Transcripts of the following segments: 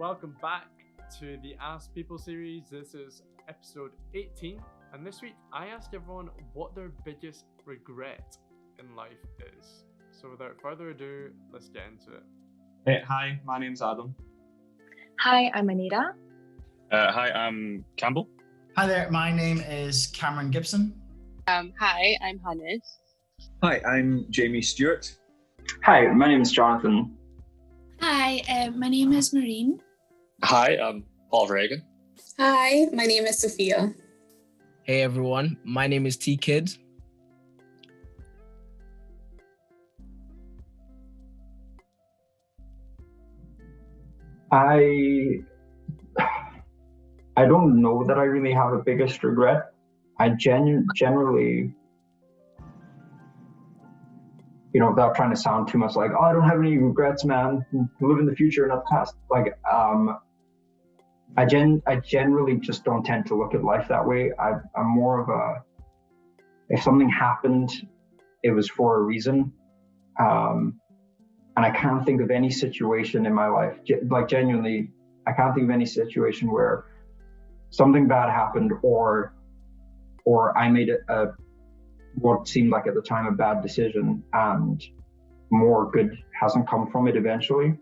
welcome back to the Ask People series. This is episode 18, and this week I asked everyone what their biggest regret in life is. So without further ado, let's get into it. Hi, my name's Adam. Hi, I'm Anita. Hi, I'm Campbell. Hi there, my name is Cameron Gibson. Hi, I'm Hannes. Hi, I'm Jamie Stewart. Hi, my name is Jonathan. Hi, my name is Maureen. Hi, I'm Paul Reagan. Hi, my name is Sophia. Hey everyone, my name is T-Kid. I don't know that I really have a biggest regret. I generally, without trying to sound too much like, oh, I don't have any regrets, man. Live in the future, not the past. I generally just don't tend to look at life that way. I'm more of a, if something happened, it was for a reason. And I can't think of any situation in my life, genuinely, I can't think of any situation where something bad happened or I made what seemed like at the time a bad decision and more good hasn't come from it eventually.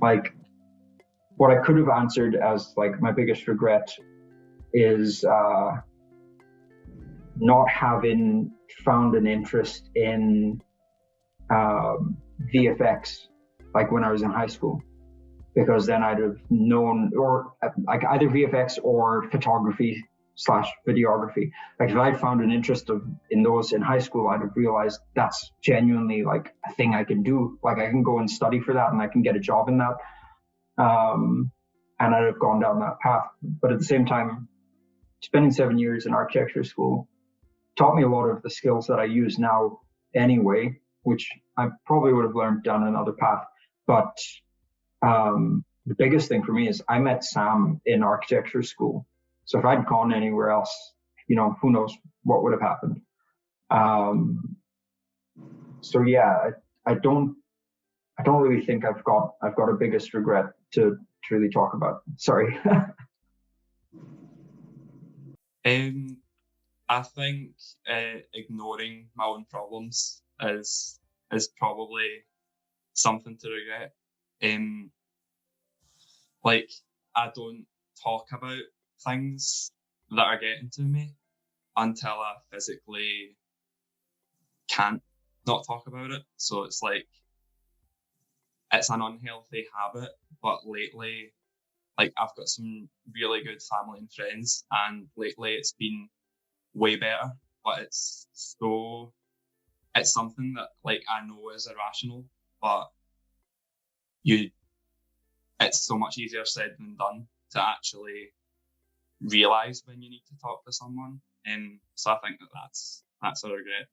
Like, what I could have answered as like my biggest regret is not having found an interest in VFX like when I was in high school, because then I'd have known, or like either VFX or photography / videography. Like if I'd found an interest in those in high school, I'd have realized that's genuinely like a thing I can do. Like I can go and study for that and I can get a job in that. And I'd have gone down that path. But at the same time, spending 7 years in architecture school taught me a lot of the skills that I use now anyway, which I probably would have learned down another path. But the biggest thing for me is I met Sam in architecture school. So if I'd gone anywhere else, who knows what would have happened. So yeah, I don't really think I've got a biggest regret to truly talk about. Sorry. I think ignoring my own problems is probably something to regret. Like I don't talk about things that are getting to me until I physically can't not talk about it. So it's like it's an unhealthy habit, but lately, like I've got some really good family and friends, and lately it's been way better. But it's something that like I know is irrational, but it's so much easier said than done to actually realize when you need to talk to someone. So I think that's a regret.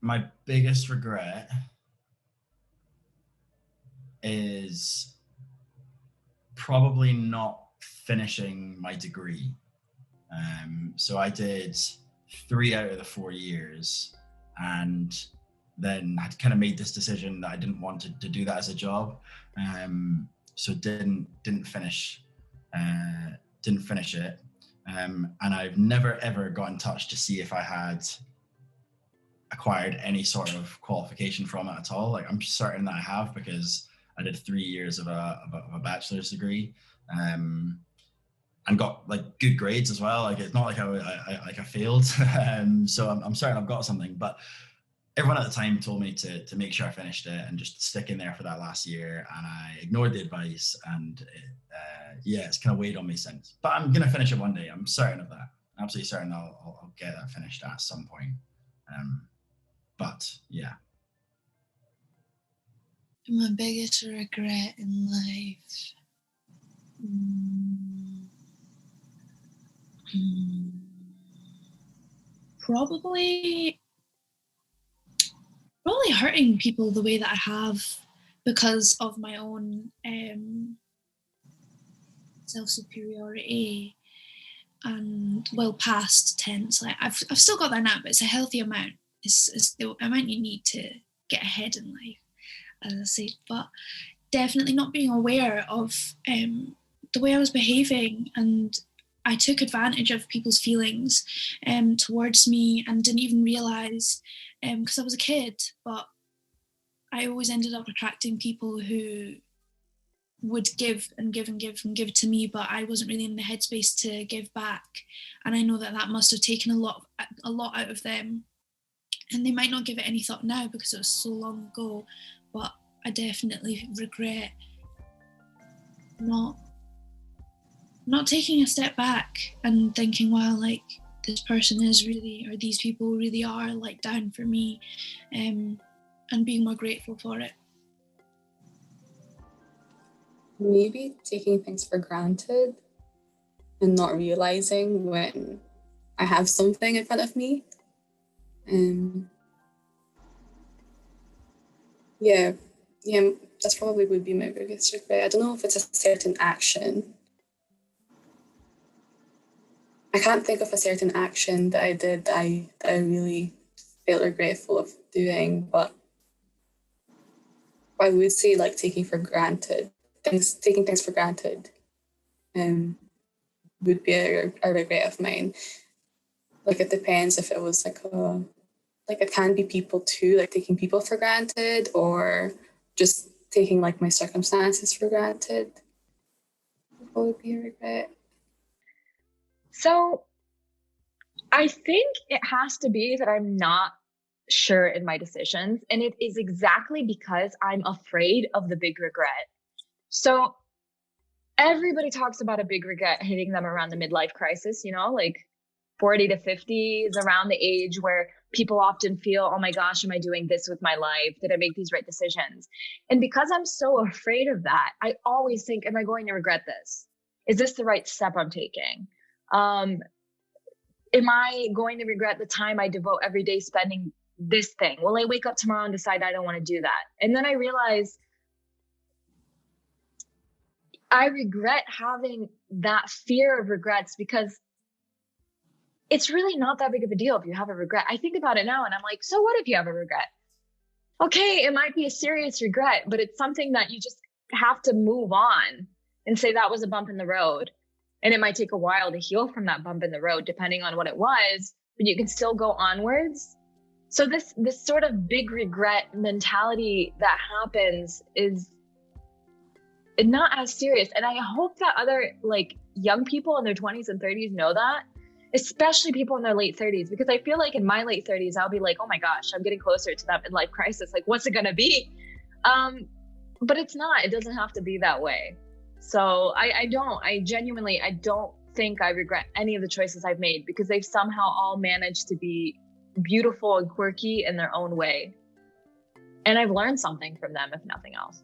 My biggest regret is probably not finishing my degree. So I did 3 out of the 4 years, and then had kind of made this decision that I didn't want to do that as a job. So didn't finish it. And I've never ever got in touch to see if I had acquired any sort of qualification from it at all. Like I'm certain that I have, because I did 3 years of a bachelor's degree, and got like good grades as well. Like it's not like I failed. So I'm certain I've got something, but everyone at the time told me to make sure I finished it and just stick in there for that last year, and I ignored the advice, and it's kind of weighed on me since. But I'm gonna finish it one day. I'm certain of that. Absolutely certain I'll get that finished at some point. But yeah. My biggest regret in life. Probably hurting people the way that I have because of my own self-superiority and past tense. Like I've still got that now, but it's a healthy amount. I might need to get ahead in life, as I say, but definitely not being aware of the way I was behaving, and I took advantage of people's feelings towards me and didn't even realise, because I was a kid, but I always ended up attracting people who would give and give and give and give to me, but I wasn't really in the headspace to give back. And I know that must have taken a lot out of them. And they might not give it any thought now because it was so long ago, but I definitely regret not taking a step back and thinking, wow, like this person is really, or these people really are like down for me, and being more grateful for it. Maybe taking things for granted and not realizing when I have something in front of me. Yeah, that's probably would be my biggest regret. I don't know if it's a certain action. I can't think of a certain action that I did that I really felt regretful of doing, but I would say like taking things for granted would be a regret of mine. Like it depends if it was like it can be people too, like taking people for granted or just taking like my circumstances for granted. What would be a regret? So I think it has to be that I'm not sure in my decisions. And it is exactly because I'm afraid of the big regret. So everybody talks about a big regret hitting them around the midlife crisis, like 40 to 50 is around the age where people often feel, oh my gosh, am I doing this with my life? Did I make these right decisions? And because I'm so afraid of that, I always think, am I going to regret this? Is this the right step I'm taking? Am I going to regret the time I devote every day spending this thing? Will I wake up tomorrow and decide I don't want to do that? And then I realize I regret having that fear of regrets because it's really not that big of a deal if you have a regret. I think about it now and I'm like, so what if you have a regret? Okay, it might be a serious regret, but it's something that you just have to move on and say that was a bump in the road. And it might take a while to heal from that bump in the road, depending on what it was, but you can still go onwards. So this sort of big regret mentality that happens is not as serious. And I hope that other like young people in their 20s and 30s know that, especially people in their late 30s, because I feel like in my late 30s, I'll be like, oh my gosh, I'm getting closer to that midlife crisis. Like, what's it going to be? But it's not. It doesn't have to be that way. So I genuinely don't think I regret any of the choices I've made because they've somehow all managed to be beautiful and quirky in their own way. And I've learned something from them, if nothing else.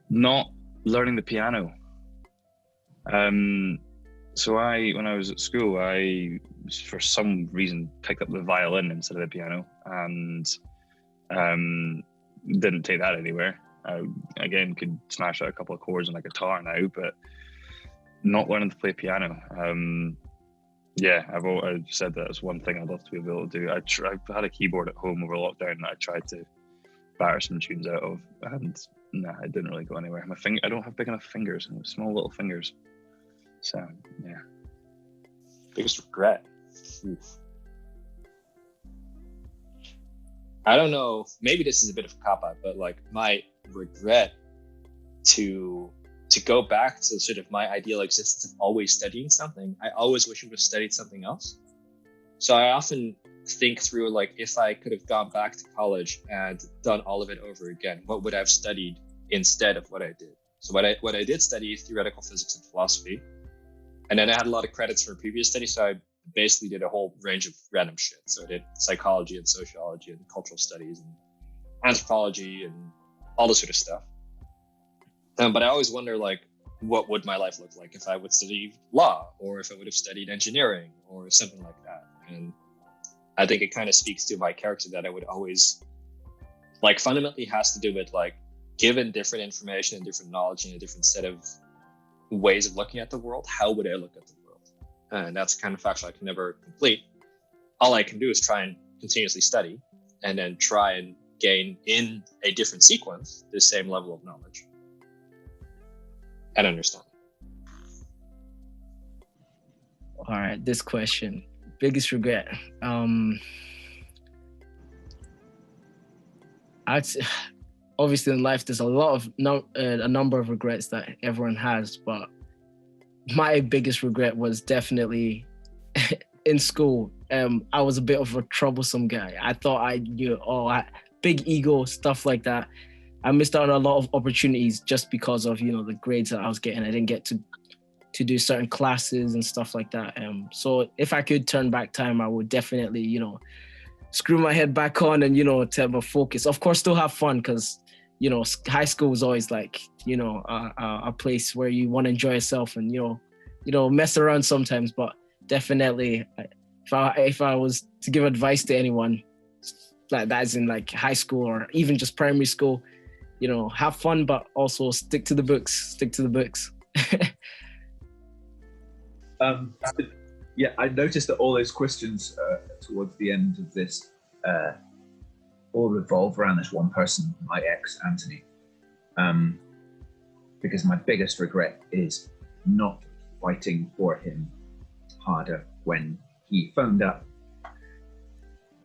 Not learning the piano. So when I was at school, I, for some reason, picked up the violin instead of the piano and didn't take that anywhere. I, again, could smash out a couple of chords on a guitar now, but not learning to play piano. I've said that it's one thing I'd love to be able to do. I've had a keyboard at home over lockdown that I tried to batter some tunes out of, and it didn't really go anywhere. I don't have big enough fingers, small little fingers. So, yeah. Biggest regret. Oof. I don't know, maybe this is a bit of a cop-out, but like my regret to go back to sort of my ideal existence of always studying something, I always wish I would have studied something else. So I often think through, like, if I could have gone back to college and done all of it over again, what would I have studied instead of what I did? So what I did study theoretical physics and philosophy, and then I had a lot of credits for previous studies, so I basically did a whole range of random shit. So I did psychology and sociology and cultural studies and anthropology and all this sort of stuff. But I always wonder, like, what would my life look like if I would study law, or if I would have studied engineering or something like that. And I think it kind of speaks to my character that I would always, like, fundamentally has to do with, like, given different information and different knowledge and a different set of ways of looking at the world, how would I look at the world? And that's the kind of factor I can never complete. all I can do is try and continuously study and then try and gain in a different sequence the same level of knowledge and understanding. All right, this question. Biggest regret. Obviously in life there's a number of regrets that everyone has, but my biggest regret was definitely in school. I was a bit of a troublesome guy. I thought I knew big ego, stuff like that. I missed out on a lot of opportunities just because of, the grades that I was getting. I didn't get to do certain classes and stuff like that. So if I could turn back time, I would definitely, screw my head back on and, to focus. Of course, still have fun because, high school was always like, a place where you want to enjoy yourself and, mess around sometimes. But definitely, if I was to give advice to anyone, like that's in like high school or even just primary school, have fun, but also stick to the books. Yeah, I noticed that all those questions towards the end of this all revolve around this one person, my ex, Anthony. Because my biggest regret is not fighting for him harder when he phoned up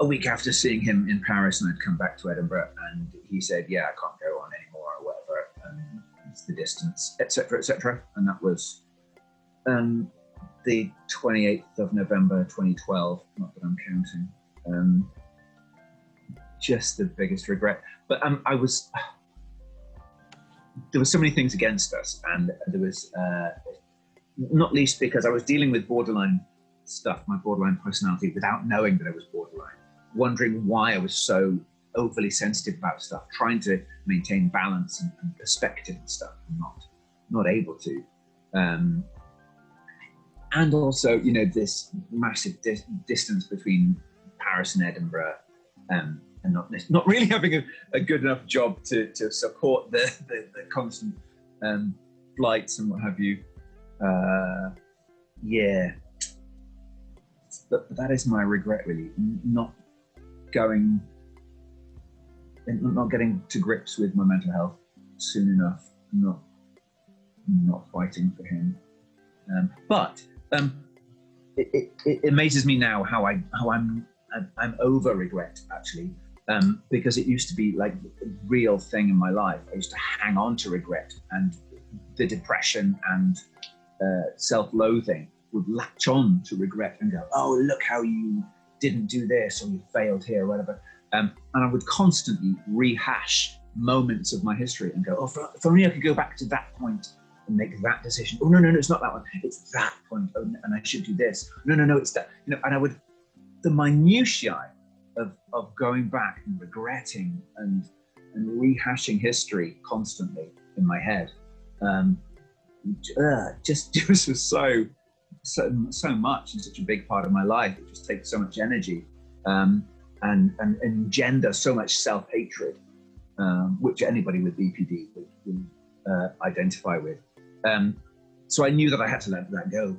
a week after seeing him in Paris, and I'd come back to Edinburgh, and he said, yeah, I can't go on anymore or whatever, it's the distance, etc., etc. And that was the 28th of November 2012, not that I'm counting. Just the biggest regret. But there were so many things against us, and there was not least because I was dealing with borderline stuff, my borderline personality, without knowing that I was borderline, wondering why I was so overly sensitive about stuff, trying to maintain balance and perspective and stuff, and not able to. And also, this massive distance between Paris and Edinburgh, and not really having a good enough job to support the constant flights and what have you. Yeah. But that is my regret, really, not getting to grips with my mental health soon enough, not fighting for him. But it amazes me now how I'm over regret, actually, because it used to be like a real thing in my life. I used to hang on to regret, and the depression and self-loathing would latch on to regret and go, oh, look how you didn't do this, or you failed here, or whatever. And I would constantly rehash moments of my history and go, oh, if only I could go back to that point and make that decision. Oh, no, it's not that one. It's that point. Oh, and I should do this. No, it's that. And I would, the minutiae of going back and regretting and rehashing history constantly in my head, just was so much and such a big part of my life. It just takes so much energy and engender so much self-hatred, which anybody with BPD would identify with. So I knew that I had to let that go.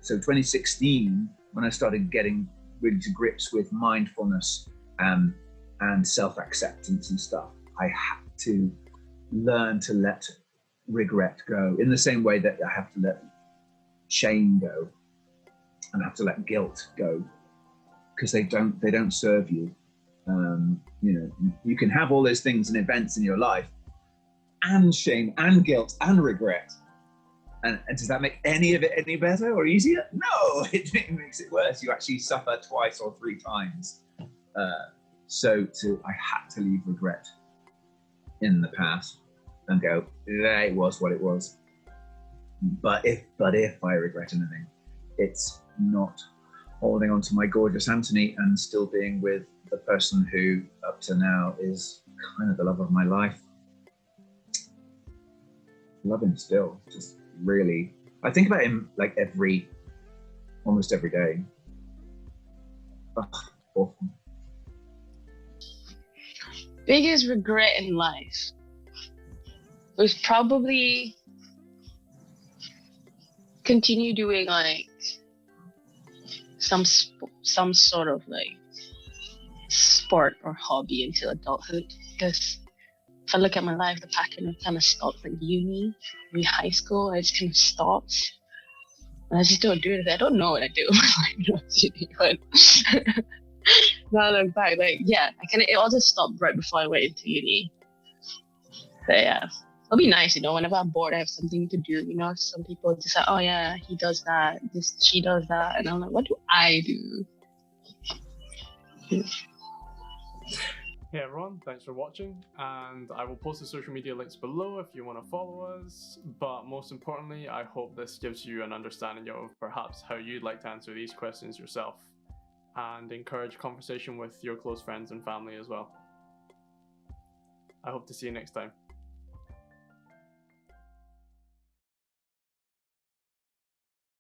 So 2016, when I started getting really to grips with mindfulness and self-acceptance and stuff, I had to learn to let regret go in the same way that I have to let shame go and I have to let guilt go, because they don't serve you. You can have all those things and events in your life, and shame and guilt and regret, and does that make any of it any better or easier? No, it makes it worse. You actually suffer twice or three times. So I had to leave regret in the past and go, it was what it was. But if I regret anything, it's not holding on to my gorgeous Anthony and still being with the person who up to now is kind of the love of my life. Love him still, just really. I think about him like almost every day. Ugh, awful. Biggest regret in life was probably continue doing like some sort of like sport or hobby until adulthood. Because if I look at my life, the pattern kind of stopped like uni, maybe high school. I just kind of stopped. And I just don't do anything. I don't know what I do. But now I look back, like, yeah, it all just stopped right before I went into uni. But yeah, it'll be nice, whenever I'm bored, I have something to do, Some people just like, oh yeah, he does that, she does that. And I'm like, what do I do? Hey everyone, thanks for watching, and I will post the social media links below if you want to follow us, but most importantly, I hope this gives you an understanding of perhaps how you'd like to answer these questions yourself, and encourage conversation with your close friends and family as well. I hope to see you next time.